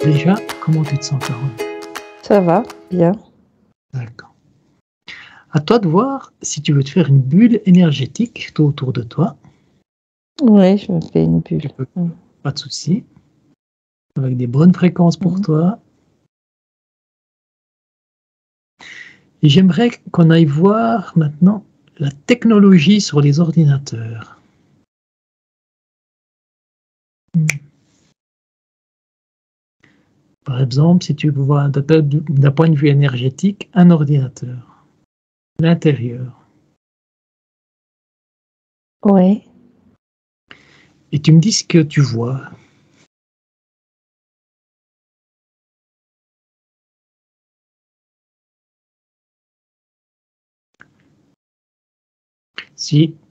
Déjà, comment tu te sens, Carole? Ça va, bien. D'accord. À toi de voir si tu veux te faire une bulle énergétique tout autour de toi. Oui, je me fais une bulle. Tu peux, pas de souci. Avec des bonnes fréquences pour toi. Et j'aimerais qu'on aille voir maintenant la technologie sur les ordinateurs. Par exemple, si tu vois d'un point de vue énergétique, un ordinateur, l'intérieur. Oui. Et tu me dis ce que tu vois.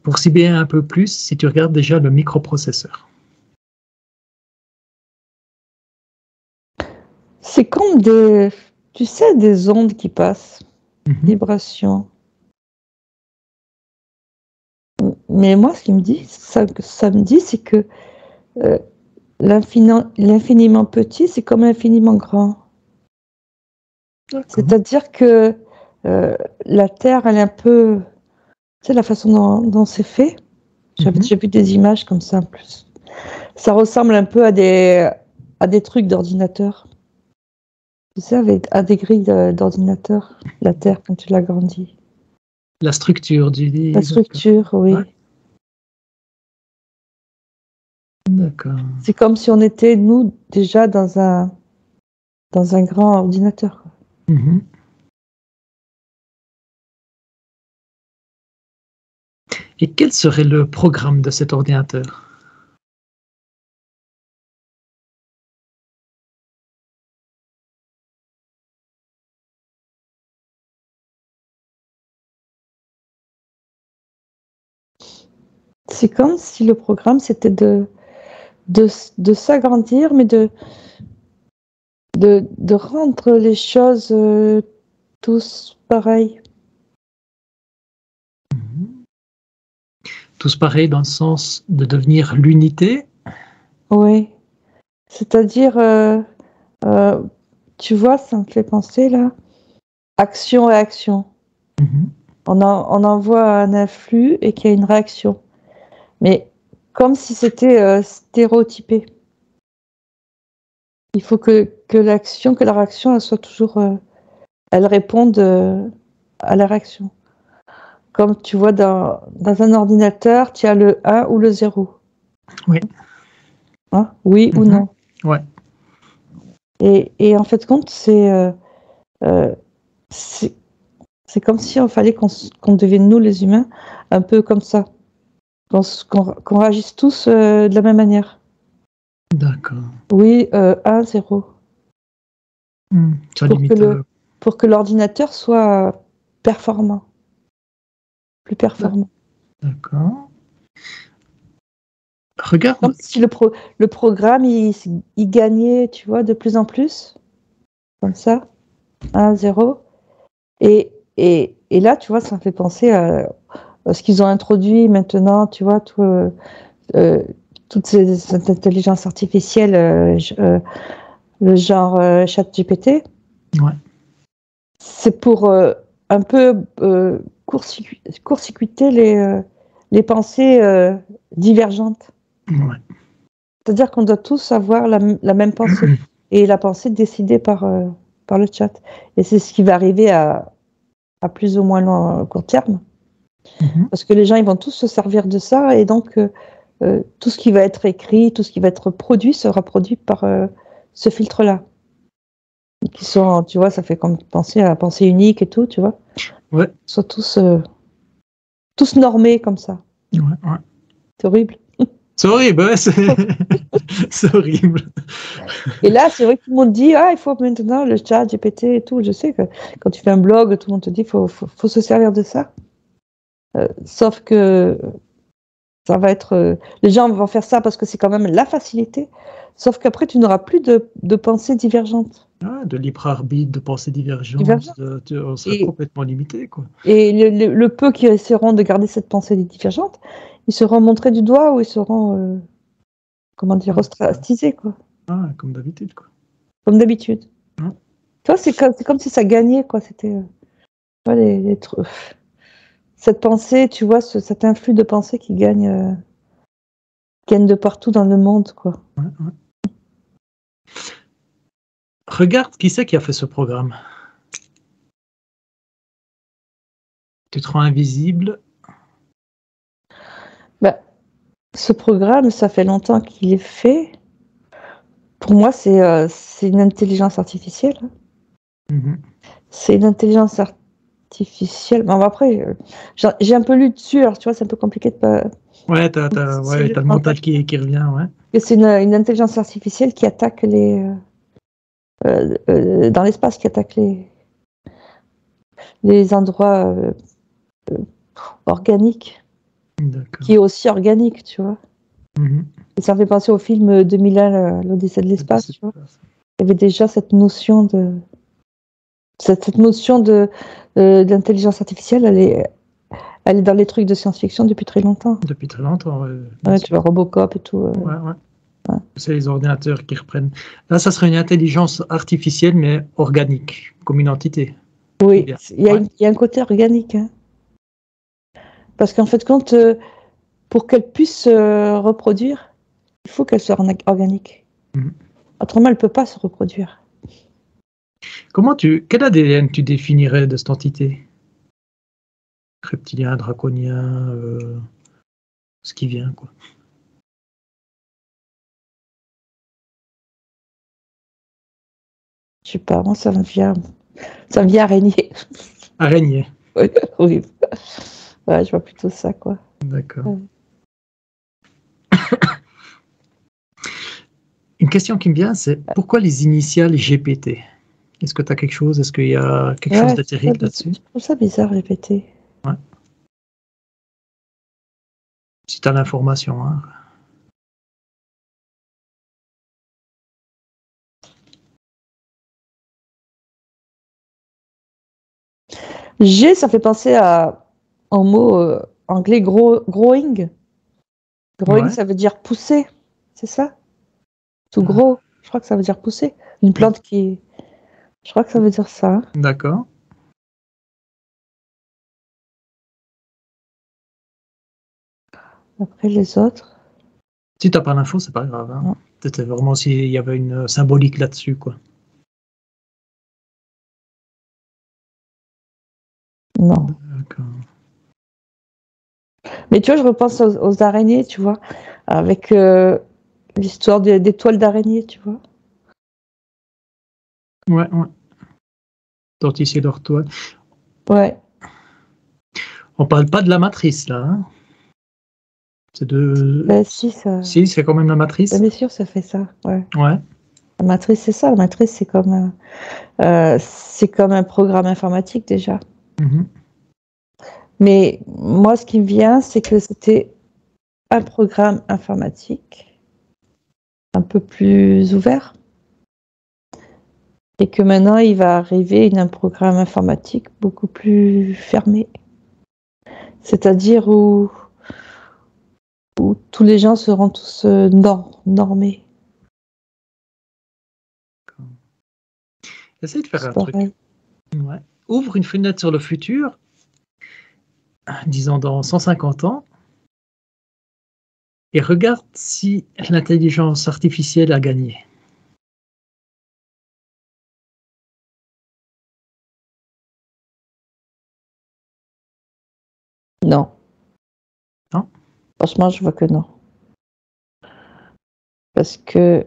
Pour cibler un peu plus, si tu regardes déjà le microprocesseur. C'est comme tu sais, des ondes qui passent, vibrations. Mais moi, ce qui me dit, ça me dit, c'est que l'infiniment petit, c'est comme l'infiniment grand. C'est-à-dire que la Terre, elle est un peu... Tu sais, la façon dont c'est fait. J'ai vu des images comme ça, en plus. Ça ressemble un peu à des trucs d'ordinateur. Tu sais, à des grilles d'ordinateur, la Terre, quand tu l'agrandis. La structure du... La structure, oui. Ouais. D'accord. C'est comme si on était, nous, déjà dans un grand ordinateur. Et quel serait le programme de cet ordinateur? C'est comme si le programme, c'était de s'agrandir, mais de rendre les choses tous pareilles. Tous pareils dans le sens de devenir l'unité? Oui. C'est-à-dire, tu vois, ça me fait penser, là, action-réaction. On envoie un influx et qu'il y a une réaction. Mais comme si c'était stéréotypé. Il faut que la réaction, elle soit toujours... elle réponde à la réaction. Comme tu vois, dans un ordinateur, tu as le 1 ou le 0. Oui. Hein? Oui ou non. Ouais. Et en fait, compte, c'est comme si il fallait qu'on devienne, nous, les humains, un peu comme ça. Qu'on réagisse tous de la même manière. D'accord. Oui, 1, 0. Ça limite pour que l'ordinateur soit performant. Plus performant. D'accord. Regarde. Comme si le programme, il gagnait, tu vois, de plus en plus. Comme ça. 1, 0. Et là, tu vois, ça me fait penser à ce qu'ils ont introduit maintenant, tu vois, toutes ces intelligences artificielles, le genre ChatGPT. Ouais. C'est pour un peu court-circuiter les pensées divergentes. Ouais. C'est-à-dire qu'on doit tous avoir la même pensée. Et la pensée décidée par le chat. Et c'est ce qui va arriver à plus ou moins court terme. Parce que les gens, ils vont tous se servir de ça. Et donc, tout ce qui va être écrit, tout ce qui va être produit sera produit par ce filtre-là. Qui sont, tu vois, ça fait comme penser à la pensée unique et tout, tu vois. Ouais. Ils sont tous normés comme ça. Ouais. C'est horrible. C'est horrible, ouais, c'est horrible. Et là, c'est vrai que tout le monde dit, il faut maintenant le chat, GPT et tout. Je sais que quand tu fais un blog, tout le monde te dit, il faut se servir de ça. Sauf que ça va être... les gens vont faire ça parce que c'est quand même la facilité. Sauf qu'après, tu n'auras plus de pensées divergentes. De libre arbitre, de pensée divergente, on sera complètement limité, quoi. Et le peu qui essaieront de garder cette pensée divergente, ils seront montrés du doigt ou ils seront, comment dire, ostracisés, quoi. Comme d'habitude, quoi. comme d'habitude. Ouais. Toi, c'est comme si ça gagnait, quoi. C'était cette pensée, tu vois, cet influx de pensée qui gagne de partout dans le monde, quoi. Ouais. Regarde qui c'est qui a fait ce programme. Tu te rends invisible. Bah, ce programme, ça fait longtemps qu'il est fait. Pour moi, c'est une intelligence artificielle. Mhm. C'est une intelligence artificielle. Bon, après, j'ai un peu lu dessus, alors tu vois, c'est un peu compliqué de pas. Ouais, t'as le mental qui revient, ouais. C'est une intelligence artificielle qui attaque dans l'espace, qui attaque les endroits organiques, D'accord. qui est aussi organique, tu vois. Mhm. Et ça me fait penser au film 2001, l'Odyssée de l'espace, tu vois. Il y avait déjà cette notion d'intelligence artificielle, elle est dans les trucs de science-fiction depuis très longtemps. Depuis très longtemps, Ouais, tu vois, Robocop et tout. Ouais. C'est les ordinateurs qui reprennent. Là, ça serait une intelligence artificielle, mais organique, comme une entité. Oui, il y a un côté organique. Hein. Parce qu'en fait, pour qu'elle puisse se reproduire, il faut qu'elle soit organique. Mhm. Autrement, elle ne peut pas se reproduire. Quel ADN tu définirais de cette entité? Reptilien, draconien, ce qui vient, quoi. Je sais pas, moi, ça me vient araignée. Araignée. Oui. Ouais, je vois plutôt ça, quoi. D'accord. Ouais. Une question qui me vient, c'est pourquoi les initiales GPT? Est-ce que tu as quelque chose? Est-ce qu'il y a quelque chose de terrible là-dessus? Je trouve ça bizarre, répéter. Ouais. Si tu as l'information, hein. G, ça fait penser un mot anglais growing. Growing, Ouais. ça veut dire pousser, c'est ça? Tout gros, je crois que ça veut dire pousser. Une plante qui. Je crois que ça veut dire ça. Hein. D'accord. Après les autres. Si tu n'as pas l'info, c'est pas grave. Hein. C'était vraiment s'il y avait une symbolique là-dessus, quoi. Non. D'accord. Mais tu vois, je repense aux araignées, tu vois, avec l'histoire des toiles d'araignées, tu vois. Ouais. Tortiller leur toile. Ouais. On parle pas de la matrice, là. Hein. C'est de. Ben, si, ça. Si, c'est quand même la matrice. Ben, bien sûr, ça fait ça. Ouais. Ouais. La matrice, c'est ça. La matrice, c'est comme un programme informatique déjà. Mhm. Mais moi, ce qui me vient, c'est que c'était un programme informatique un peu plus ouvert et que maintenant, il va arriver un programme informatique beaucoup plus fermé. C'est-à-dire où tous les gens seront tous normés. Essaye de faire C'est un truc. pareil. Ouais. Ouvre une fenêtre sur le futur, disons dans 150 ans, et regarde si l'intelligence artificielle a gagné. Non. Non? Franchement, je vois que non. Parce que,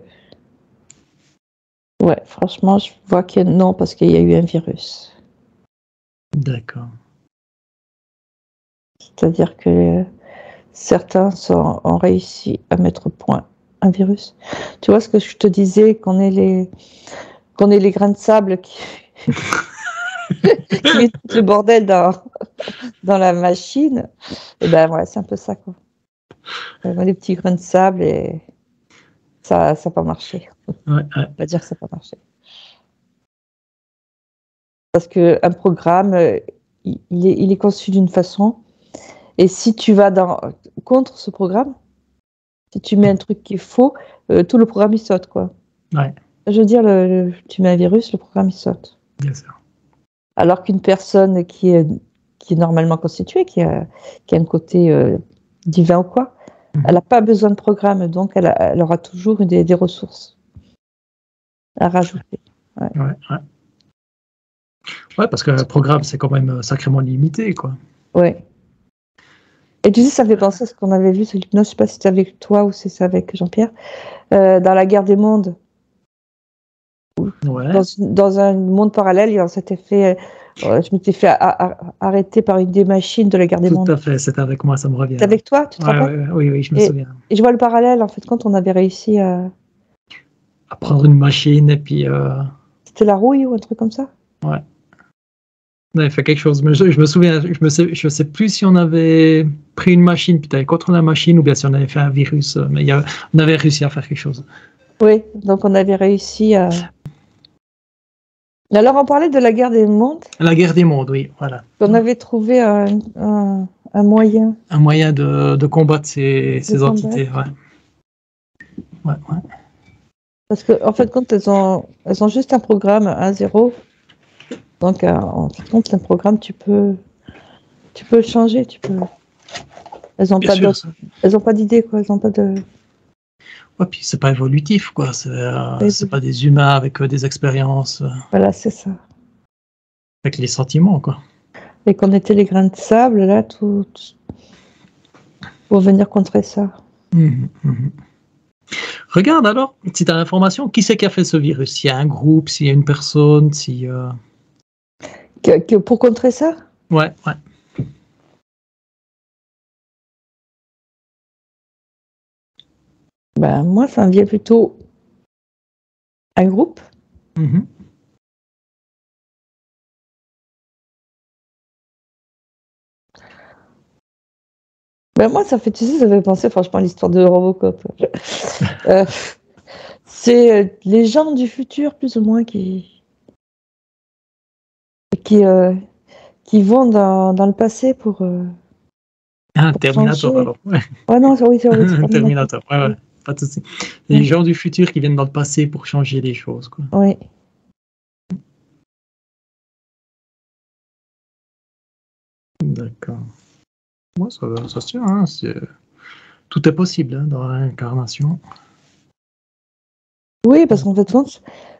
ouais, franchement, je vois que non, parce qu'il y a eu un virus. D'accord. C'est-à-dire que certains ont réussi à mettre au point un virus. Tu vois ce que je te disais, qu'on est les grains de sable qui mettent tout le bordel dans la machine. Et ben ouais, c'est un peu ça, quoi. Les petits grains de sable et ça n'a pas marché. Ouais. On va dire que ça n'a pas marché. Parce qu'un programme, il est conçu d'une façon, et si tu vas contre ce programme, si tu mets un truc qui est faux, tout le programme il saute, quoi. Ouais. Je veux dire, tu mets un virus, le programme il saute. Bien sûr. Alors qu'une personne qui est normalement constituée, qui a un côté divin ou quoi, elle n'a pas besoin de programme, donc elle aura toujours des ressources à rajouter. Ouais. Ouais, parce que le programme, c'est quand même sacrément limité, quoi. Ouais. Et tu sais, ça me fait penser à ce qu'on avait vu sur l'hypnose, je ne sais pas si c'est avec toi ou si c'est avec Jean-Pierre, dans la guerre des mondes. Ouais. Dans un monde parallèle, je m'étais fait arrêter par une des machines de la guerre des mondes. Tout à fait, c'était avec moi, ça me revient. C'est avec toi, tu te rappelles? Oui, je me souviens. Et je vois le parallèle, en fait, quand on avait réussi à prendre une machine et puis... C'était la rouille ou un truc comme ça? Ouais. On avait fait quelque chose, mais je me souviens, je sais plus si on avait pris une machine, puis t'avais contre la machine, ou bien si on avait fait un virus, mais on avait réussi à faire quelque chose. Oui, donc on avait réussi à... Alors on parlait de la guerre des mondes. La guerre des mondes, oui, voilà. On avait trouvé un moyen. Un moyen de combattre ces entités, ouais. Parce qu'en fait, compte, elles ont juste un programme 1-0. Donc, en fait, compte, un programme, tu peux le changer. Elles n'ont pas d'idée, quoi. Elles n'ont pas de... Ouais, puis c'est pas évolutif, quoi. C'est pas des humains avec des expériences. Voilà, c'est ça. Avec les sentiments, quoi. Et qu'on était les grains de sable, là, tout pour venir contrer ça. Regarde alors, si tu as l'information, qui c'est qui a fait ce virus? S'il y a un groupe, s'il y a une personne, si... Pour contrer ça? Ouais. Ben, moi, ça me vient plutôt un groupe. Ben, moi, ça fait penser franchement à l'histoire de Robocop. C'est les gens du futur, plus ou moins, qui vont dans le passé pour... Un Terminator, changer. alors. Ouais. Non, oui, c'est un Terminator, ouais, pas de souci. Les gens du futur qui viennent dans le passé pour changer les choses, quoi. Oui. D'accord. Moi, ça se tient, hein. Tout est possible, hein, dans l'incarnation. Oui, parce qu'en fait,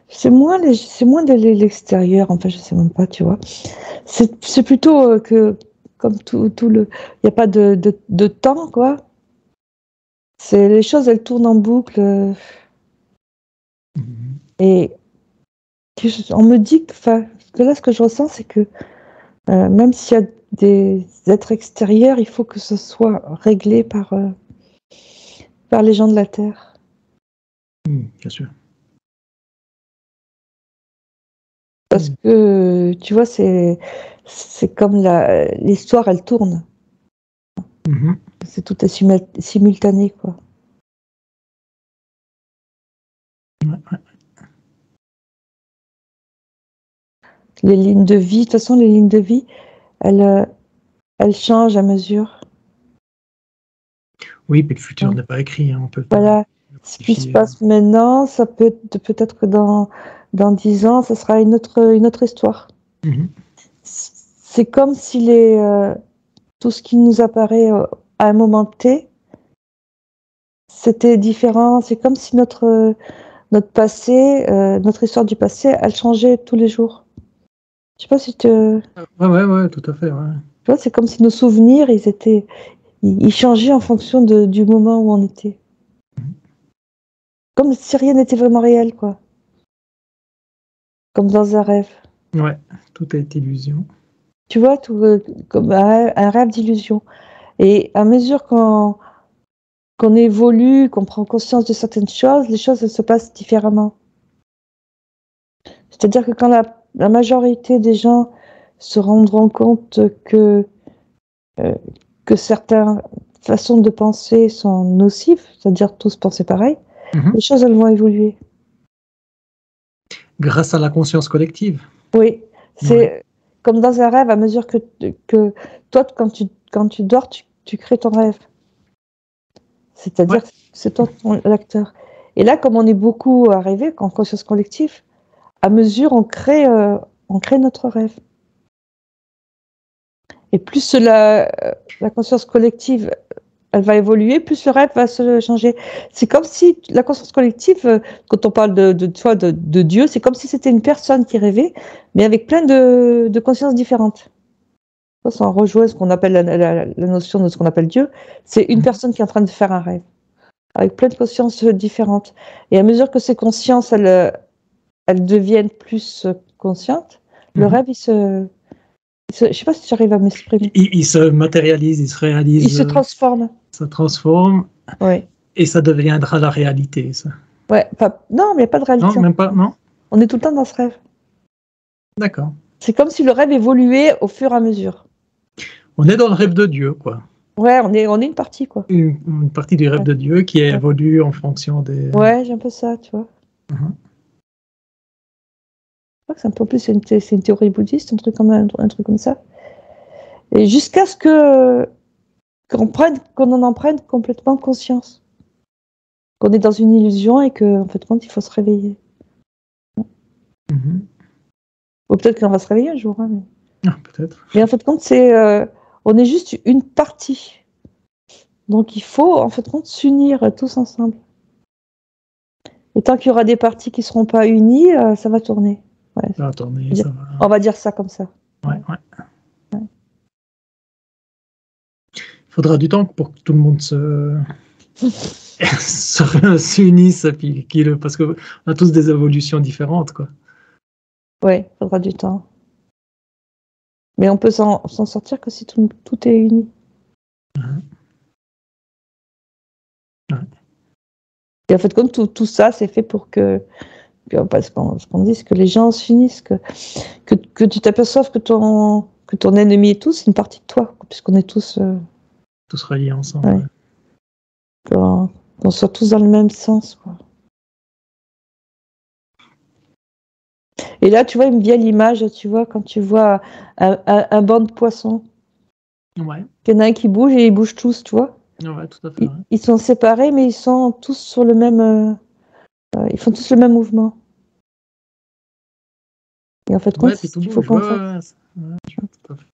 c'est moins de l'extérieur, en fait, je sais même pas, tu vois. C'est plutôt que, comme tout il n'y a pas de temps, quoi. Les choses, elles tournent en boucle. Et on me dit que là, ce que je ressens, c'est que même s'il y a des êtres extérieurs, il faut que ce soit réglé par les gens de la Terre. Bien sûr. Parce que, tu vois, c'est comme l'histoire, elle tourne. Tout est simultané, quoi. Les lignes de vie, de toute façon, les lignes de vie, elles changent à mesure. Oui, puis le futur n'est pas écrit, hein, on peut. Voilà. Ce qui se passe maintenant, ça peut-être que dans 10 ans, ça sera une autre histoire. C'est comme si tout ce qui nous apparaît à un moment T, c'était différent. C'est comme si notre passé, notre histoire du passé, elle changeait tous les jours. Je sais pas si Ouais, tout à fait, ouais. Tu vois, c'est comme si nos souvenirs, ils changeaient en fonction du moment où on était. Comme si rien n'était vraiment réel, quoi. Comme dans un rêve. Ouais, tout est illusion. Tu vois, comme un rêve d'illusion. Et à mesure qu'on évolue, qu'on prend conscience de certaines choses, les choses elles se passent différemment. C'est-à-dire que quand la majorité des gens se rendront compte que certaines façons de penser sont nocives, c'est-à-dire tous penser pareil, les choses elles vont évoluer. Grâce à la conscience collective. Oui, c'est comme dans un rêve, à mesure que toi, quand tu dors, tu crées ton rêve. C'est-à-dire que c'est toi l'acteur. Et là, comme on est beaucoup à rêver, en conscience collective, à mesure, on crée notre rêve. Et plus la conscience collective, elle va évoluer, plus le rêve va se changer. C'est comme si la conscience collective, quand on parle de Dieu, c'est comme si c'était une personne qui rêvait, mais avec plein de consciences différentes. Ça rejoint ce qu'on appelle la notion de ce qu'on appelle Dieu. C'est une personne qui est en train de faire un rêve, avec plein de consciences différentes. Et à mesure que ces consciences, elles deviennent plus conscientes, le rêve, je ne sais pas si j'arrive à m'exprimer. Il se matérialise, il se réalise. Il se transforme. Ça transforme. Oui. Et ça deviendra la réalité, ça. Ouais, non, mais il n'y a pas de réalité. Non, même pas, non. On est tout le temps dans ce rêve. D'accord. C'est comme si le rêve évoluait au fur et à mesure. On est dans le rêve de Dieu, quoi. Ouais, on est une partie, quoi. Une partie du rêve de Dieu qui évolue en fonction des... Ouais, j'ai un peu ça, tu vois. Je crois que c'est un peu plus, c'est une théorie bouddhiste, un truc comme ça. Et jusqu'à ce qu'on en prenne complètement conscience. Qu'on est dans une illusion et qu'en fait, il faut se réveiller. Ou peut-être qu'on va se réveiller un jour. Hein, mais... peut-être. Mais en fait, on est juste une partie. Donc il faut, en fait, s'unir tous ensemble. Et tant qu'il y aura des parties qui ne seront pas unies, ça va tourner. Ouais. Ça va tourner, ça va... On va dire ça comme ça. Ouais. Il faudra du temps pour que tout le monde s'unisse, parce qu'on a tous des évolutions différentes, quoi. Oui, il faudra du temps. Mais on peut s'en sortir que si tout est uni. Et en fait, comme tout ça, c'est fait pour que, parce qu'on dise que les gens s'unissent, que tu t'aperçoives que ton ennemi et tout, c'est une partie de toi, puisqu'on est tous reliés ensemble. Qu'on soit tous dans le même sens, quoi. Et là, tu vois, il me vient l'image, tu vois, quand tu vois un banc de poissons. Ouais. Il y en a un qui bouge et ils bougent tous, tu vois. Ouais, tout à fait. Ils sont séparés, mais ils sont tous sur le même... ils font tous le même mouvement. Et en fait, c'est ce qu'il faut qu'on fasse. Tout à fait.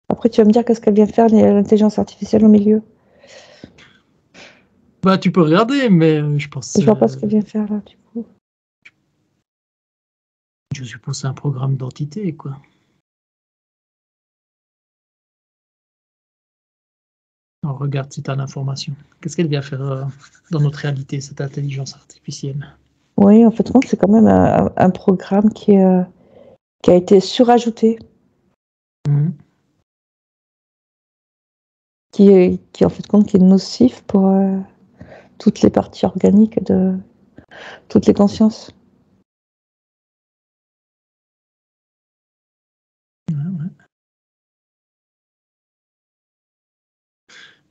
Après, tu vas me dire qu'est-ce qu'elle vient faire, l'intelligence artificielle au milieu. Bah, tu peux regarder, mais je pense... Je vois pas ce qu'elle vient faire, là, du coup. Je suppose que c'est un programme d'entité, quoi. On regarde si tu as l'information. Qu'est-ce qu'elle vient faire dans notre réalité, cette intelligence artificielle? Oui, en fait, c'est quand même un programme qui a été surajouté. Qui est en fait qui est nocif pour toutes les parties organiques de toutes les consciences.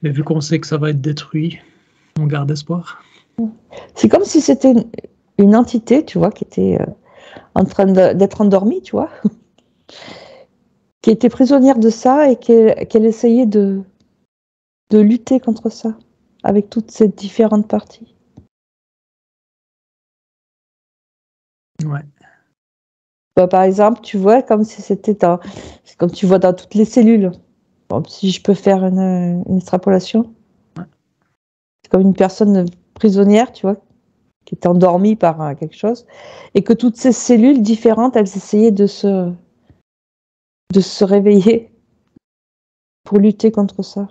Mais vu qu'on sait que ça va être détruit, on garde espoir. C'est comme si c'était une entité, tu vois, qui était en train d'être endormie, tu vois, qui était prisonnière de ça et qu'elle essayait de lutter contre ça, avec toutes ces différentes parties. Ouais. Bah, par exemple, tu vois, comme si c'était comme tu vois dans toutes les cellules. Bon, si je peux faire une extrapolation. C'est comme une personne prisonnière, tu vois, qui était endormie par quelque chose, et que toutes ces cellules différentes, elles essayaient de se réveiller pour lutter contre ça.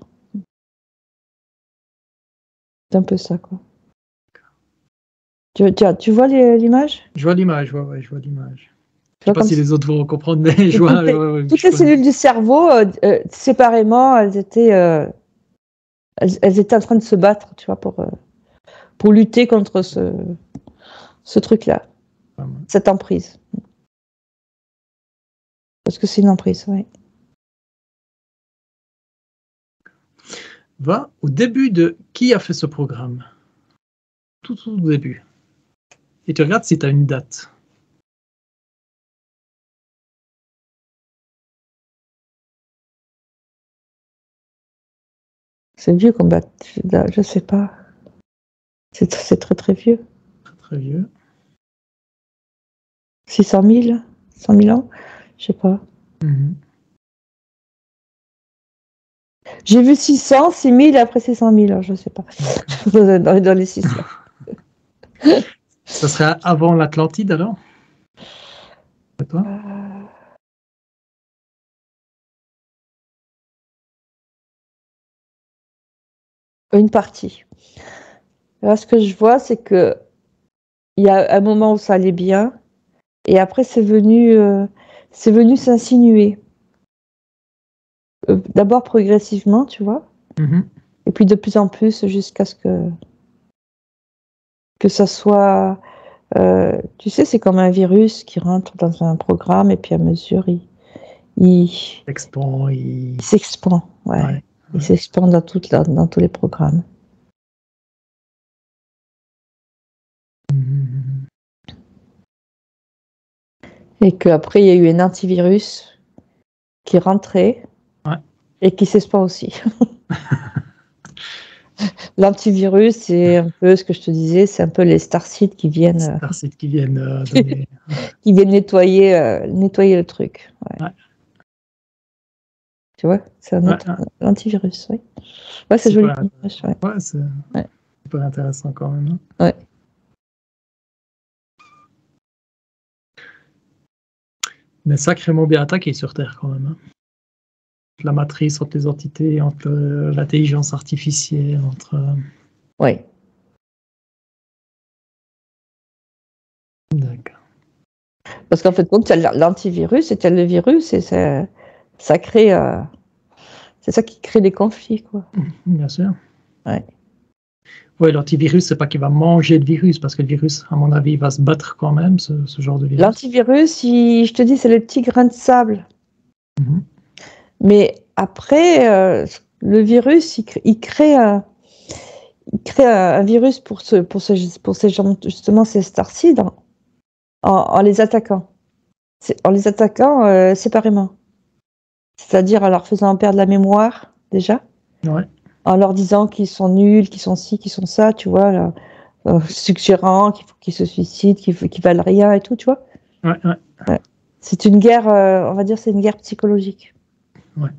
C'est un peu ça, quoi. Tu vois l'image? Je vois l'image, ouais, je vois l'image. Je ne sais pas si les autres vont comprendre, mais je vois... Toutes les cellules du cerveau, séparément, elles étaient en train de se battre, tu vois, pour lutter contre ce truc-là, cette emprise. Parce que c'est une emprise, oui. Va au début de qui a fait ce programme. Tout au début. Et tu regardes si tu as une date. C'est vieux comme date, je sais pas. C'est très très vieux. Très vieux. 600 000, 100 000 ans, je sais pas. J'ai vu 600, 6 000, après 600 000, je sais pas. Dans les 600. Ça serait avant l'Atlantide alors? Toi? Une partie. Là, ce que je vois, c'est que il y a un moment où ça allait bien, et après c'est venu s'insinuer. D'abord progressivement, tu vois, et puis de plus en plus jusqu'à ce que ça soit, tu sais, c'est comme un virus qui rentre dans un programme et puis à mesure il Expand, s'expand, ouais. Il s'expand dans tous les programmes. Et qu'après, il y a eu un antivirus qui rentrait et qui s'expand aussi. L'antivirus, c'est un peu ce que je te disais, c'est un peu les starseeds qui viennent, qui viennent donner... qui viennent nettoyer le truc. Ouais. Tu vois, c'est un autre antivirus. Oui. Ouais, c'est joli. Ouais, c'est super intéressant quand même. Ouais. Mais sacrément bien attaqué sur Terre quand même. La matrice entre les entités, entre l'intelligence artificielle, entre... Oui. D'accord. Parce qu'en fait, tu as l'antivirus et tu as le virus et ça crée... c'est ça qui crée des conflits, quoi. Bien sûr. Ouais. Oui, l'antivirus, c'est pas qu'il va manger le virus, parce que le virus, à mon avis, il va se battre quand même, ce genre de virus. L'antivirus, je te dis, c'est le petit grain de sable. Mais après, le virus, il crée un virus pour ces gens, justement, ces starseeds, en les attaquant. En les attaquant séparément. C'est-à-dire en leur faisant perdre la mémoire, déjà. Ouais. En leur disant qu'ils sont nuls, qu'ils sont ci, qu'ils sont ça, tu vois, là, suggérant qu'il faut qu'ils se suicident, qu'ils valent rien et tout, tu vois. Ouais. C'est une guerre, on va dire, c'est une guerre psychologique. Ouais.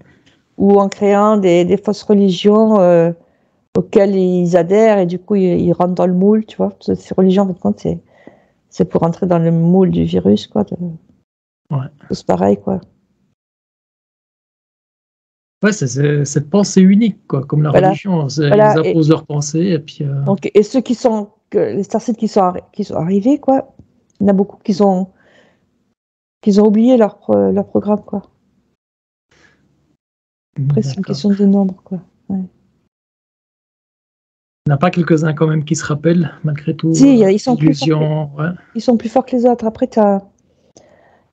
Ou en créant des fausses religions auxquelles ils adhèrent et du coup ils rentrent dans le moule, tu vois. Ces religions, en fin de compte, c'est pour rentrer dans le moule du virus, quoi. Tous pareil, quoi. Ouais, c'est cette pensée unique, quoi, comme la religion. Ils imposent leur pensée et puis. Donc, et ceux les starseeds qui sont arrivés, quoi, il y en a beaucoup qui ont oublié leur programme, quoi. Après, c'est une question de nombre, quoi. Ouais. Il n'y en a pas quelques-uns quand même qui se rappellent, malgré tout. Si, ils sont plus forts que les autres. Après,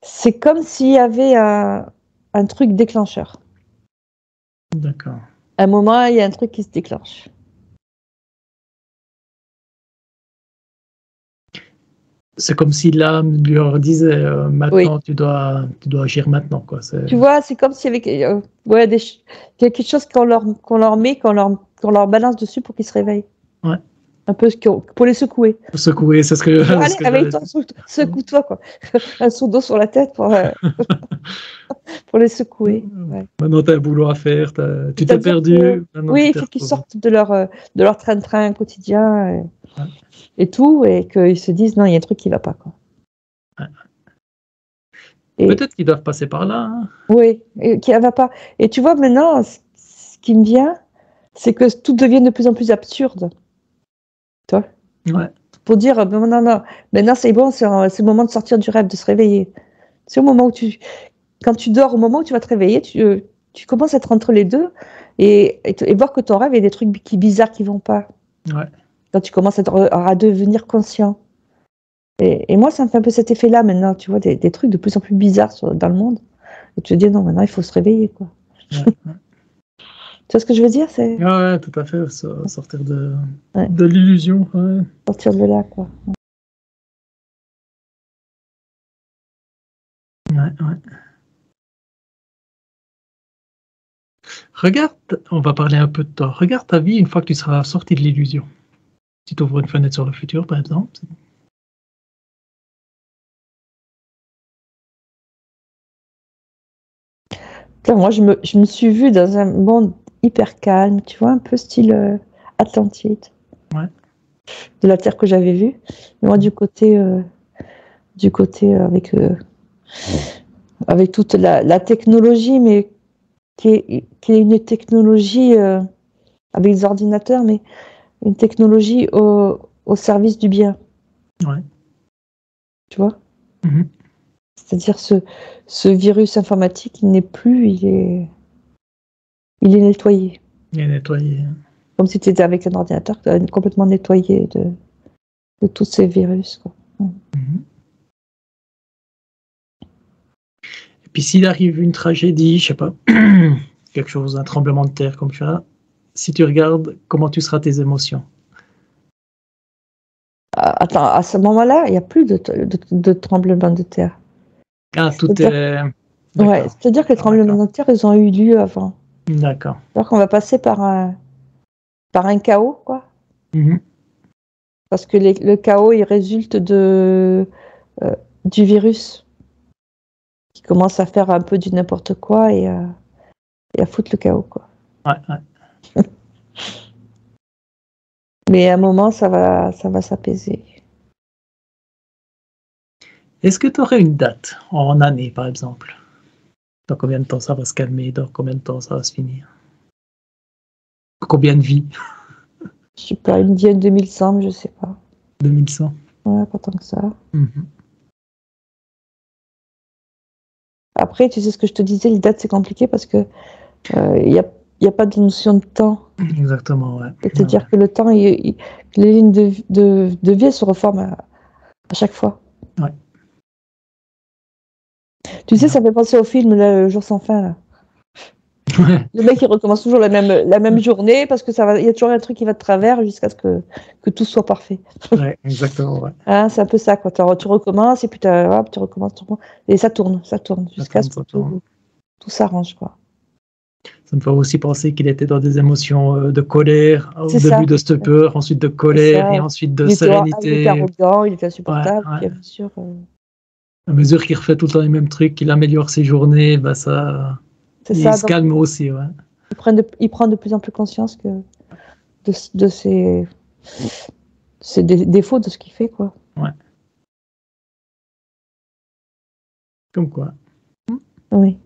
c'est comme s'il y avait un truc déclencheur. D'accord. À un moment, il y a un truc qui se déclenche. C'est comme si l'âme leur disait maintenant, tu dois agir maintenant, quoi. Tu vois, c'est comme s'il y avait quelque chose qu'on leur met, qu'on leur balance dessus pour qu'ils se réveillent. Ouais. Un peu pour les secouer. Pour secouer, c'est ce que. Allez, réveille-toi, secoue-toi, quoi. Un seau d'eau sur la tête pour les secouer. Ouais. Maintenant, tu as un boulot à faire, tu t'es perdu. Oui, il faut qu'ils sortent de leur train-train quotidien et tout, et qu'ils se disent non, il y a un truc qui ne va pas, quoi. Peut-être qu'ils doivent passer par là. Hein. Oui, et qui ne va pas. Et tu vois, maintenant, ce qui me vient, c'est que tout devient de plus en plus absurde. Tu vois ? Ouais. Pour dire, non, maintenant c'est bon, c'est le moment de sortir du rêve, de se réveiller. C'est au moment où quand tu dors, au moment où tu vas te réveiller, tu commences à être entre les deux et voir que ton rêve, il y a des trucs bizarres qui vont pas. Ouais. Quand tu commences à devenir conscient. Et moi, ça me fait un peu cet effet-là maintenant, tu vois, des trucs de plus en plus bizarres dans le monde. Et tu te dis, non, maintenant, il faut se réveiller, quoi. Ouais. Tu vois ce que je veux dire, c'est... Ouais, tout à fait, sortir de l'illusion. Ouais. Sortir de là, quoi. Ouais. Regarde, on va parler un peu de toi. Regarde ta vie une fois que tu seras sorti de l'illusion. Si tu ouvres une fenêtre sur le futur, par exemple. Là, moi, je me suis vue dans un monde hyper calme, tu vois, un peu style Atlantide. Ouais. De la Terre que j'avais vue. Et moi, du côté avec toute la technologie, mais qui est une technologie avec des ordinateurs, mais une technologie au service du bien. Ouais. Tu vois? Mhm. C'est-à-dire ce virus informatique, il n'est plus, il est nettoyé. Il est nettoyé. Comme si tu étais avec un ordinateur complètement nettoyé de tous ces virus, quoi. Mhm. Et puis s'il arrive une tragédie, je sais pas, quelque chose, un tremblement de terre comme ça, si tu regardes comment tu seras tes émotions. Attends, à ce moment-là, il n'y a plus de tremblement de terre. Ah, tout est... Ouais, c'est-à-dire que les tremblements de terre, ils ont eu lieu avant. D'accord. Alors qu'on va passer par un chaos, quoi. Mhm. Parce que le chaos, il résulte du virus qui commence à faire un peu du n'importe quoi et à foutre le chaos, quoi. Ouais, ouais. Mais à un moment, ça va s'apaiser. Est-ce que tu aurais une date en année, par exemple? Dans combien de temps ça va se calmer? Dans combien de temps ça va se finir? Combien de vies? Je sais pas, une dizaine, 2100, mais je sais pas. 2100. Ouais, pas tant que ça. Mhm. Après, tu sais ce que je te disais, les dates, c'est compliqué parce que il y a pas de notion de temps. Exactement, ouais. C'est-à-dire que le temps, les lignes de vie, elles se reforment à chaque fois. Ouais. Tu sais, ça fait penser au film là, Le Jour sans fin. Là. Ouais. Le mec, il recommence toujours la même journée parce que il y a toujours un truc qui va de travers jusqu'à ce que tout soit parfait. Ouais, exactement, ouais. Hein, c'est un peu ça, quoi. Tu recommences et puis hop, tu recommences. Et ça tourne jusqu'à ce que tout s'arrange, quoi. Ça me fait aussi penser qu'il était dans des émotions de colère au C'est début ça. de stupeur, ensuite de colère et ensuite de Il était sérénité. arrogant, il était insupportable, Ouais, ouais. puis à mesure. À mesure qu'il refait tout le temps les mêmes trucs, qu'il améliore ses journées, bah ça, C'est il ça. se Donc, calme aussi, ouais. il prend de plus en plus conscience de ses défauts de ce qu'il fait, quoi. Ouais. Comme quoi. Oui.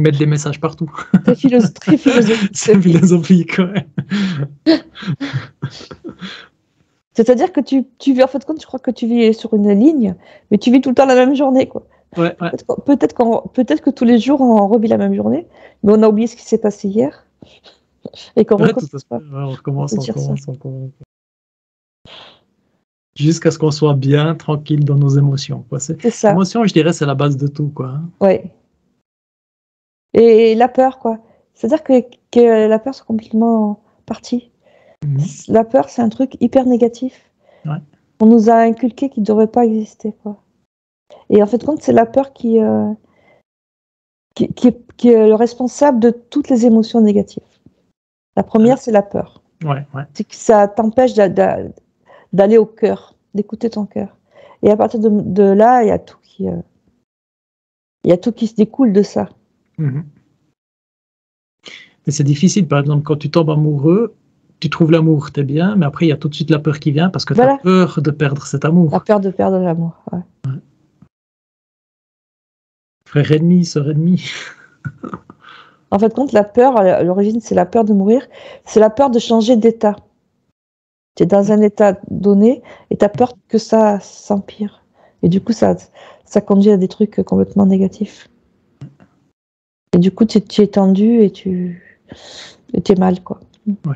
Mettre des messages partout. Très philosophique. C'est philosophique, ouais. C'est-à-dire que tu vis, en fait, compte, je crois que tu vis sur une ligne, mais tu vis tout le temps la même journée, quoi. Ouais, ouais. Peut-être que tous les jours, on revit la même journée, mais on a oublié ce qui s'est passé hier, et qu'on Ouais, recommence. tout à fait. Ouais, on recommence, On on peut dire ça. recommence, on recommence. Jusqu'à ce qu'on soit bien tranquille dans nos émotions, quoi. C'est ça. L'émotion, je dirais, c'est la base de tout, quoi. Ouais. Et la peur, quoi. C'est-à-dire que la peur, c'est complètement partie. Mhm. La peur, c'est un truc hyper négatif. Ouais. On nous a inculqué qu'il ne devrait pas exister, quoi. Et en fait, compte, c'est la peur qui est le responsable de toutes les émotions négatives. La première, c'est la peur. Ouais, ouais. C'est que ça t'empêche d'aller au cœur, d'écouter ton cœur. Et à partir de là, il y a tout qui se découle de ça. Mhm. Mais c'est difficile, par exemple, quand tu tombes amoureux, tu trouves l'amour, t'es bien, mais après, il y a tout de suite la peur qui vient parce que tu as peur de perdre cet amour. La peur de perdre l'amour, ouais. Ouais. Frère ennemi, sœur ennemi. En fait, compte, la peur, à l'origine, c'est la peur de mourir, c'est la peur de changer d'état. Tu es dans un état donné et tu as peur que ça s'empire. Et du coup, ça conduit à des trucs complètement négatifs. Et du coup, tu es tendu et tu es mal, quoi. Ouais.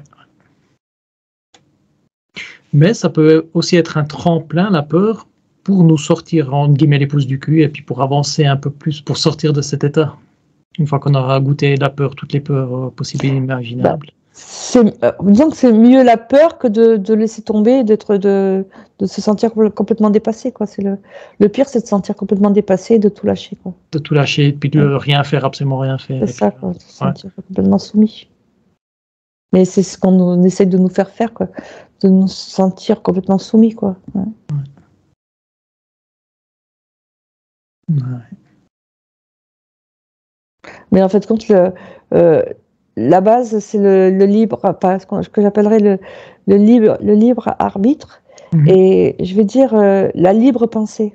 Mais ça peut aussi être un tremplin, la peur, pour nous sortir, entre guillemets, les pouces du cul et puis pour avancer un peu plus, pour sortir de cet état. Une fois qu'on aura goûté la peur, toutes les peurs possibles et imaginables. Disons que c'est mieux la peur que de laisser tomber, de se sentir complètement dépassé, quoi. Le pire, c'est de se sentir complètement dépassé et de tout lâcher, quoi. De tout lâcher, puis de rien faire, absolument rien faire. C'est ça, quoi, de se sentir complètement soumis. Mais c'est ce qu'on essaie de nous faire faire, quoi. De nous sentir complètement soumis, quoi. Ouais. Ouais. Mais en fait, compte, la base, c'est le libre, pas ce que j'appellerais le libre arbitre, et je vais dire la libre pensée.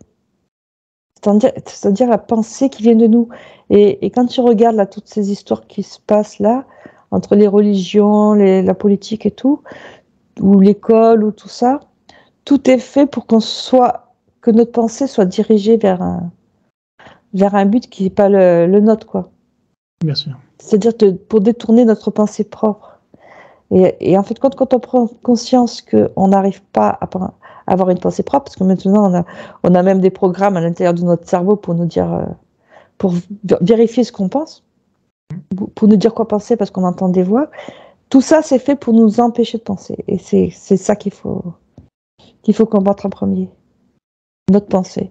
C'est-à-dire la pensée qui vient de nous. Et quand tu regardes là, toutes ces histoires qui se passent là, entre les religions, la politique et tout, ou l'école, ou tout ça, tout est fait pour que notre pensée soit dirigée vers un but qui n'est pas le nôtre, quoi. Bien sûr. C'est-à-dire pour détourner notre pensée propre. Et en fait, quand on prend conscience qu'on n'arrive pas à avoir une pensée propre, parce que maintenant on a même des programmes à l'intérieur de notre cerveau pour nous dire, pour vérifier ce qu'on pense, pour nous dire quoi penser parce qu'on entend des voix, tout ça c'est fait pour nous empêcher de penser. Et c'est ça qu'il faut combattre en premier, notre pensée.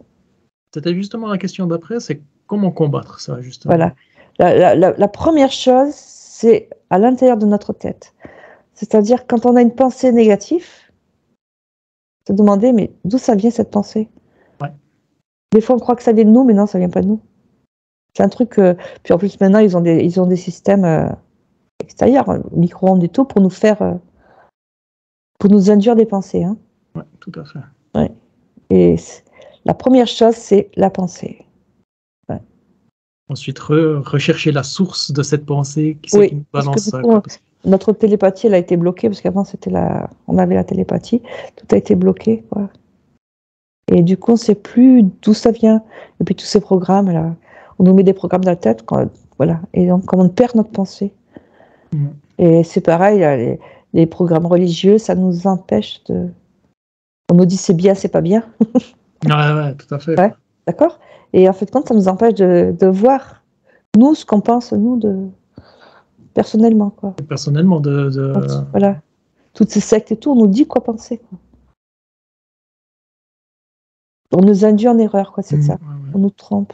C'était justement la question d'après, c'est comment combattre ça, justement. Voilà. La première chose, c'est à l'intérieur de notre tête. C'est-à-dire, quand on a une pensée négative, se demander, mais d'où ça vient cette pensée? Ouais. Des fois, on croit que ça vient de nous, mais non, ça vient pas de nous. C'est un truc. Puis en plus, maintenant, ils ont des systèmes extérieurs, micro-ondes et tout, pour nous induire des pensées. Hein. Ouais, tout à fait. Ouais. Et la première chose, c'est la pensée. Ouais. Ensuite, rechercher la source de cette pensée, qui Oui, qui nous parce que balance du ça. coup, notre télépathie, elle a été bloquée, parce qu'avant, on avait la télépathie, tout a été bloqué, quoi. Et du coup, on ne sait plus d'où ça vient. Et puis tous ces programmes, là, on nous met des programmes dans la tête, voilà. Et donc, on perd notre pensée. Et c'est pareil, là, les programmes religieux, ça nous empêche de... On nous dit c'est bien, c'est pas bien. Ouais, tout à fait. Ouais, d'accord. Et en fait, quand ça nous empêche de voir, nous, ce qu'on pense, nous, personnellement, quoi. Personnellement, Voilà. Toutes ces sectes et tout, on nous dit quoi penser, quoi. On nous induit en erreur, quoi, c'est ça. Ouais. On nous trompe.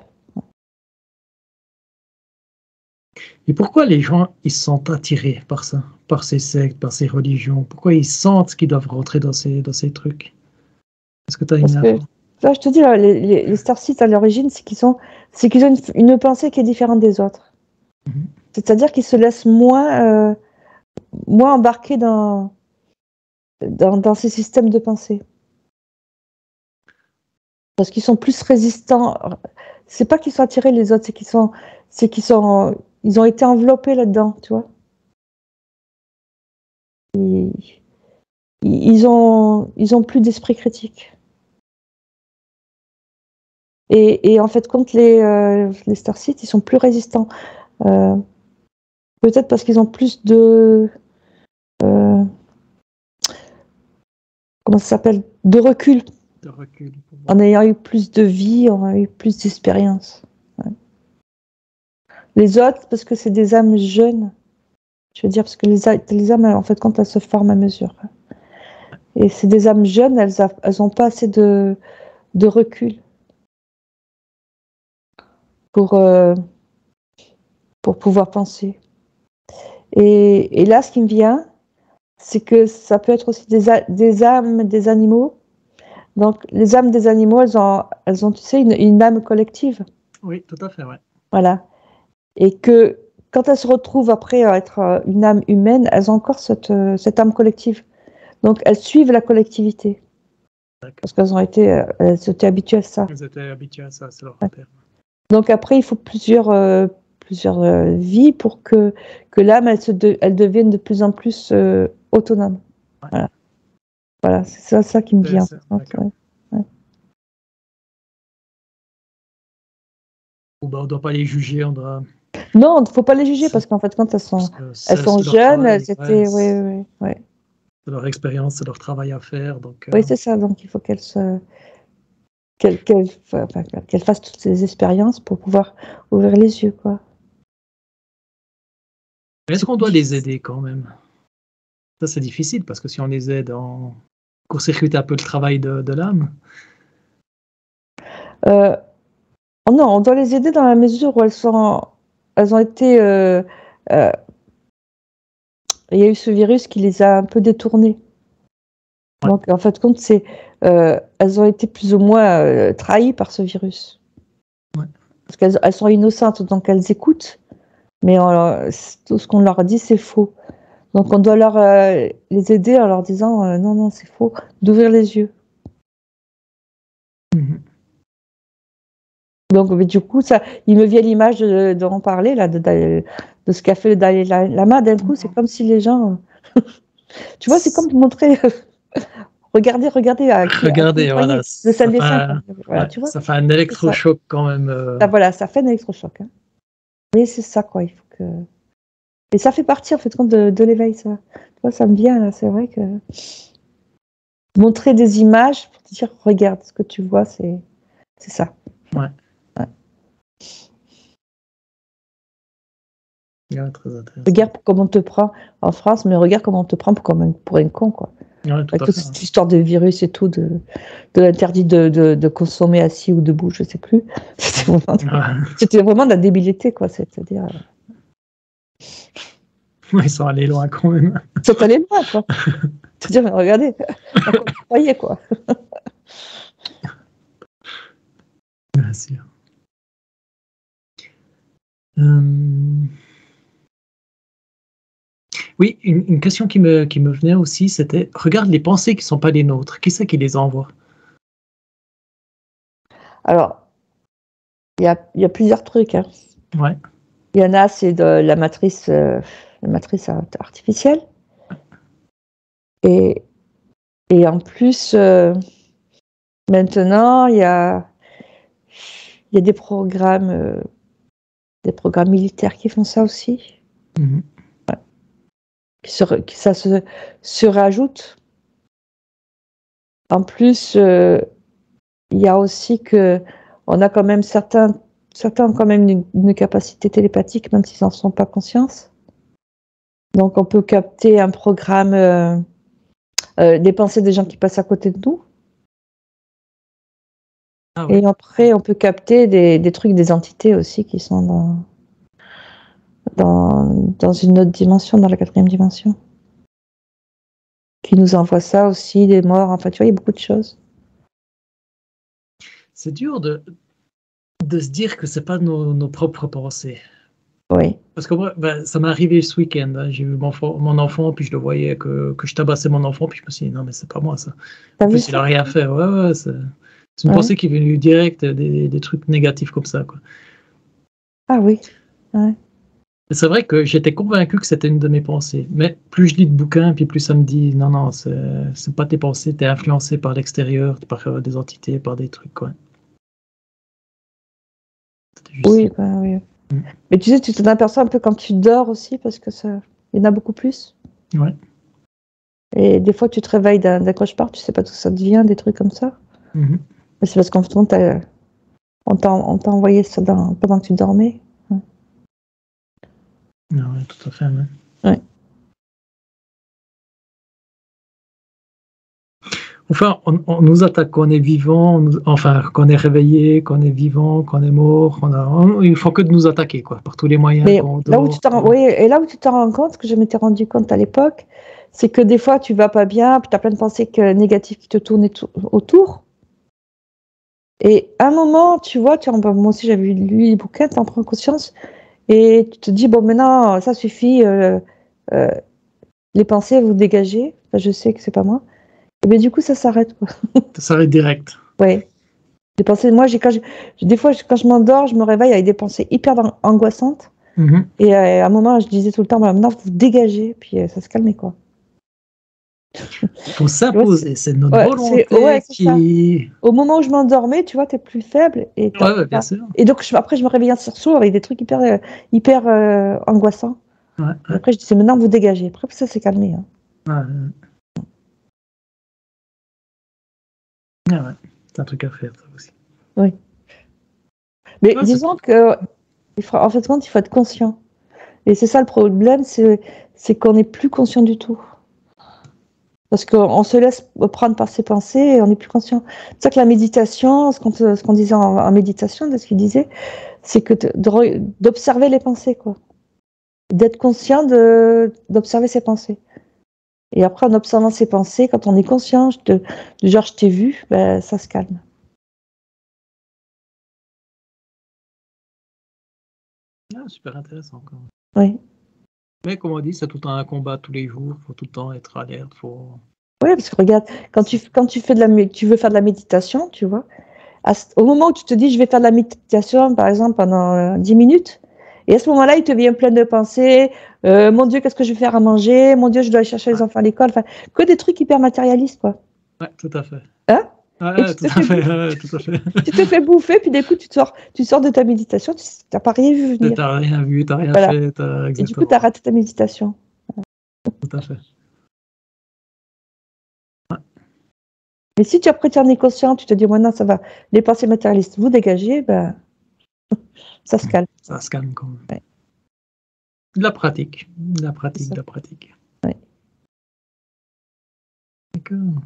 Et pourquoi les gens, ils se sentent attirés par ça, par ces sectes, par ces religions? Pourquoi ils sentent qu'ils doivent rentrer dans ces trucs? Est-ce que tu as une info? Là, je te dis, là, les starseeds, à l'origine, c'est qu'ils ont une pensée qui est différente des autres. C'est-à-dire qu'ils se laissent moins embarquer dans ces systèmes de pensée. Parce qu'ils sont plus résistants. C'est pas qu'ils sont attirés les autres, ils ont été enveloppés là-dedans, tu vois. Ils ont plus d'esprit critique. Et en fait, quand les starseeds, ils sont plus résistants. Peut-être parce qu'ils ont plus de... comment ça s'appelle? De recul. De recul. En ayant eu plus de vie, en ayant eu plus d'expérience. Ouais. Les autres, parce que c'est des âmes jeunes. Je veux dire, parce que les âmes, en fait, quand elles se forment à mesure. Et c'est des âmes jeunes, elles n'ont pas assez de recul pour pouvoir penser. Et là, ce qui me vient, c'est que ça peut être aussi des âmes des animaux. Donc, les âmes des animaux, elles ont tu sais, une âme collective. Oui, tout à fait, ouais. Voilà. Et que quand elles se retrouvent après à être une âme humaine, elles ont encore cette âme collective. Donc, elles suivent la collectivité. Parce qu'elles étaient habituées à ça. Elles étaient habituées à ça, c'est leur repère. Donc, après, il faut plusieurs vies pour que l'âme, elle devienne de plus en plus autonome. Ouais. Voilà, c'est ça qui me vient. Ouais. On ne doit pas les juger, on doit... Non, il ne faut pas les juger parce qu'en fait, quand elles sont jeunes, elles étaient... Ouais. C'est leur expérience, c'est leur travail à faire. Donc, oui, c'est ça. Donc, il faut qu'elles fassent toutes ces expériences pour pouvoir ouvrir les yeux, quoi. Est-ce qu'on doit les aider quand même? Ça, c'est difficile parce que si on les aide, on court-circuite un peu le travail de l'âme. Non, on doit les aider dans la mesure où elles ont été il y a eu ce virus qui les a un peu détournés. Ouais. Donc, en fait, compte, elles ont été plus ou moins trahies par ce virus. Ouais. Parce qu'elles sont innocentes, donc elles écoutent, mais tout ce qu'on leur dit, c'est faux. Donc, on doit les aider en leur disant non, non, c'est faux, d'ouvrir les yeux. Donc, mais du coup, il me vient l'image dont on parlait, là, de ce qu'a fait le Dalai Lama. D'un coup, c'est comme si les gens. Tu vois, c'est comme de montrer. Regardez à qui Regardez, vous voilà. voyez, le seul dessin. Voilà, Ouais, tu vois, ça fait un électrochoc quand même. voilà, ça fait un électrochoc. Hein. Mais c'est ça, quoi. Il faut que. Et ça fait partie, en fait, compte de l'éveil, ça. Tu vois, ça me vient, là, c'est vrai que. Montrer des images pour te dire, regarde, ce que tu vois, c'est ça. Ouais. Ouais. Ouais, très intéressant. Regarde comment on te prend en France, mais regarde comment on te prend pour un con, quoi. Ouais, Avec toute cette histoire de virus et tout, de l'interdit de consommer assis ou debout, je sais plus. C'était vraiment de la débilité, quoi. C'est-à-dire. Ils sont allés loin quand même. Ils sont allés loin, quoi. C'est-à-dire, mais regardez, à quoi vous croyez, quoi. Bien sûr. Oui, une question qui me venait aussi, c'était, regarde les pensées qui ne sont pas les nôtres. Qui c'est qui les envoie? Alors, il y a plusieurs trucs. Hein. Ouais. Il y en a, c'est de la matrice artificielle. Et en plus, maintenant, il y a des programmes militaires qui font ça aussi. Mhm. Ça se rajoute. En plus, il y a aussi on a quand même certains ont quand même une capacité télépathique, même s'ils n'en sont pas conscients. Donc, on peut capter un programme, des pensées des gens qui passent à côté de nous. Ah ouais. Et après, on peut capter des trucs, des entités aussi qui sont dans une autre dimension, dans la 4e dimension. Qui nous envoient ça aussi, des morts. Enfin, tu vois, il y a beaucoup de choses. C'est dur de se dire que c'est pas nos propres pensées. Oui. Parce que moi, ça m'est arrivé ce week-end. Hein. J'ai vu mon enfant, puis je le voyais que je tabassais mon enfant, puis je me suis dit, non, mais c'est pas moi ça. En plus, il a rien fait. Ouais, c'est une pensée qui est venue direct, des trucs négatifs comme ça. Quoi. Ah oui. Ouais. C'est vrai que j'étais convaincu que c'était une de mes pensées. Mais plus je lis de bouquins, puis plus ça me dit, non, c'est pas tes pensées, t'es influencé par l'extérieur, par des entités, par des trucs. Quoi. Oui, oui. Mais tu sais, tu t'en aperçois un peu quand tu dors aussi, parce que il y en a beaucoup plus. Ouais. Et des fois, tu te réveilles d'un cauchemar, tu sais pas d'où ça devient, des trucs comme ça. Mm-hmm. Mais c'est parce qu'en fait, on t'a envoyé ça pendant que tu dormais. Ouais. Ah ouais, tout à fait. Ouais. Ouais. Enfin, on nous attaque qu'on est vivant, qu'on est réveillé, qu'on est vivant, qu'on est mort. Il faut que de nous attaquer, quoi, par tous les moyens. Mais là où tu t'en rends compte, que je m'étais rendu compte à l'époque, c'est que des fois tu vas pas bien, puis tu as plein de pensées négatives qui te tournent autour. Et à un moment, tu vois, moi aussi j'avais lu les bouquins, tu en prends conscience et tu te dis, bon, maintenant, ça suffit, les pensées, vous dégagez. Enfin, je sais que c'est pas moi. Et bien du coup, ça s'arrête, quoi. Ça s'arrête direct. Ouais. Les pensées, moi, des fois, quand je m'endors, je me réveille avec des pensées hyper angoissantes. Mm-hmm. Et à un moment, je disais tout le temps, maintenant, vous dégagez, puis ça se calmait, quoi. Il faut s'imposer, c'est notre volonté qui... Au moment où je m'endormais, tu vois, t'es plus faible. Et bien sûr. Et donc, après, je me réveillais un sursaut avec des trucs hyper angoissants. Ouais. Et après, je disais, maintenant, vous dégagez. Après, ça s'est calmé. Hein. Ouais. C'est un truc à faire, ça aussi. Oui. Mais disons que, en fait, il faut être conscient. Et c'est ça le problème, c'est qu'on n'est plus conscient du tout. Parce qu'on se laisse prendre par ses pensées et on n'est plus conscient. C'est ça que la méditation, ce qu'on disait en méditation, de ce qu'il disait, c'est que d'observer les pensées, quoi. d'être conscient d'observer ses pensées. Et après, en observant ses pensées, quand on est conscient de genre je t'ai vu, ben, ça se calme. Ah, super intéressant. Quand même. Oui. Mais comme on dit, c'est tout le temps un combat tous les jours. Il faut tout le temps être alerte. Faut... Oui, parce que regarde, quand tu fais tu veux faire de la méditation, tu vois, au moment où tu te dis je vais faire de la méditation, par exemple, pendant 10 minutes, et à ce moment-là, il te vient plein de pensées, mon Dieu, qu'est-ce que je vais faire à manger, mon Dieu, je dois aller chercher les enfants à l'école, enfin, que des trucs hyper matérialistes, quoi. Ouais, tout à fait. Hein? Ouais, tout à fait. Tout à fait. Tu te fais bouffer, puis d'un coup, tu sors de ta méditation, tu n'as pas rien vu venir. T'as rien vu, t'as rien Voilà. fait. Et du coup, tu as raté ta méditation. Tout à fait. Mais si tu après tu en es conscient, tu te dis, maintenant, ça va, les pensées matérialistes, vous dégagez, ben, ça se calme. Ça se calme quand même. Ouais. De la pratique. De la pratique. Ouais. D'accord.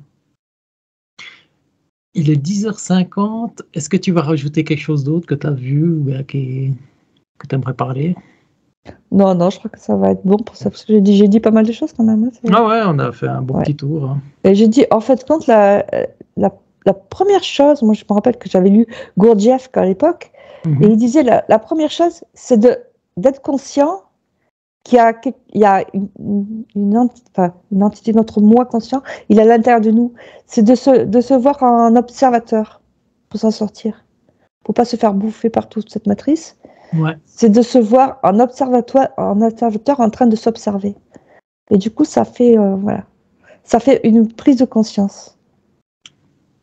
Il est 10h50. Est-ce que tu vas rajouter quelque chose d'autre que tu as vu ou que tu aimerais parler? Non, je crois que ça va être bon pour ça, parce que j'ai dit pas mal de choses quand même. Ah ouais, on a fait un bon petit tour. Hein. Et j'ai dit, en fait, quand la première chose, moi je me rappelle que j'avais lu Gurdjieff à l'époque, et il disait la première chose, c'est d'être conscient qu'il y a une entité, notre moi conscient, il est à l'intérieur de nous. C'est de se voir en observateur pour s'en sortir, pour pas se faire bouffer par toute cette matrice. Ouais. C'est de se voir en observateur en train de s'observer. Et du coup, ça fait ça fait une prise de conscience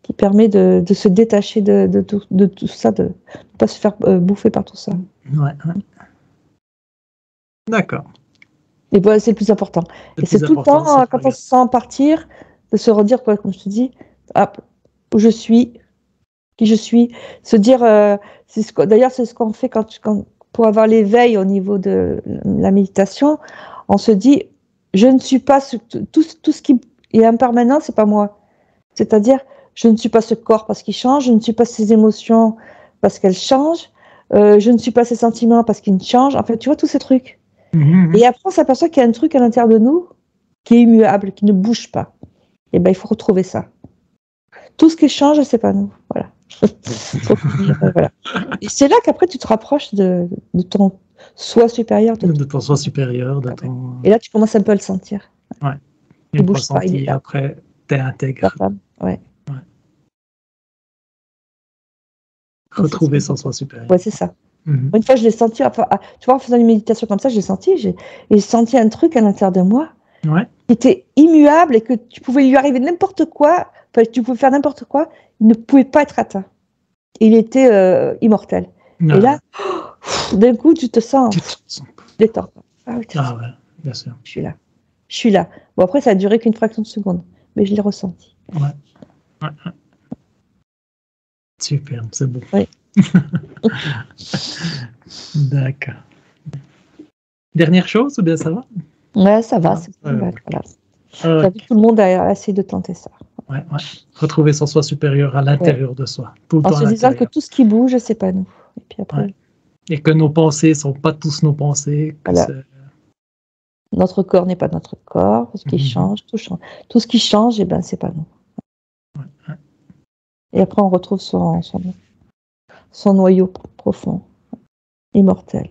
qui permet de se détacher de tout ça, de ne pas se faire bouffer par tout ça. Ouais. D'accord. Et voilà, c'est le plus important. Et c'est tout le temps, quand on se sent partir, de se redire, quoi, comme je te dis, hop, où je suis, qui je suis. Se dire, d'ailleurs, c'est ce qu'on fait pour avoir l'éveil au niveau de la méditation. On se dit, je ne suis pas tout ce qui est impermanent, c'est pas moi. C'est-à-dire, je ne suis pas ce corps parce qu'il change, je ne suis pas ces émotions parce qu'elles changent, je ne suis pas ces sentiments parce qu'ils changent. En fait, tu vois, tous ces trucs. Et après, on s'aperçoit qu'il y a un truc à l'intérieur de nous qui est immuable, qui ne bouge pas. Et ben, il faut retrouver ça. Tout ce qui change, c'est pas nous. Voilà. Voilà. Et c'est là qu'après, tu te rapproches de ton soi supérieur. De ton soi supérieur. Et là, tu commences un peu à le sentir. Ouais. Tu bouges pas, il est là. Après, tu es intègre. Ouais. Retrouver son soi supérieur. Ouais, c'est ça. Une fois, je l'ai senti, tu vois, en faisant une méditation comme ça, j'ai senti un truc à l'intérieur de moi qui était immuable et que tu pouvais lui arriver n'importe quoi, tu pouvais faire n'importe quoi, il ne pouvait pas être atteint. Il était immortel. Et là, d'un coup, tu te sens détente. Ah ouais, bien sûr. Je suis là. Bon, après, ça a duré qu'une fraction de seconde, mais je l'ai ressenti. Ouais. Super, c'est beau. Oui. D'accord. Dernière chose, ou bien ça va? Ouais, ça va. Voilà. J'invite tout le monde à essayer de tenter ça. Ouais. Retrouver son soi supérieur à l'intérieur de soi. Tout le temps se disant que tout ce qui bouge, c'est pas nous. Et puis après. Et que nos pensées ne sont pas tous nos pensées. Voilà. Notre corps n'est pas notre corps. Ce qui change, tout change. Tout ce qui change, eh ben, c'est pas nous. Ouais. Et après, on retrouve son noyau profond, immortel.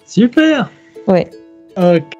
Super. Ouais. Ok.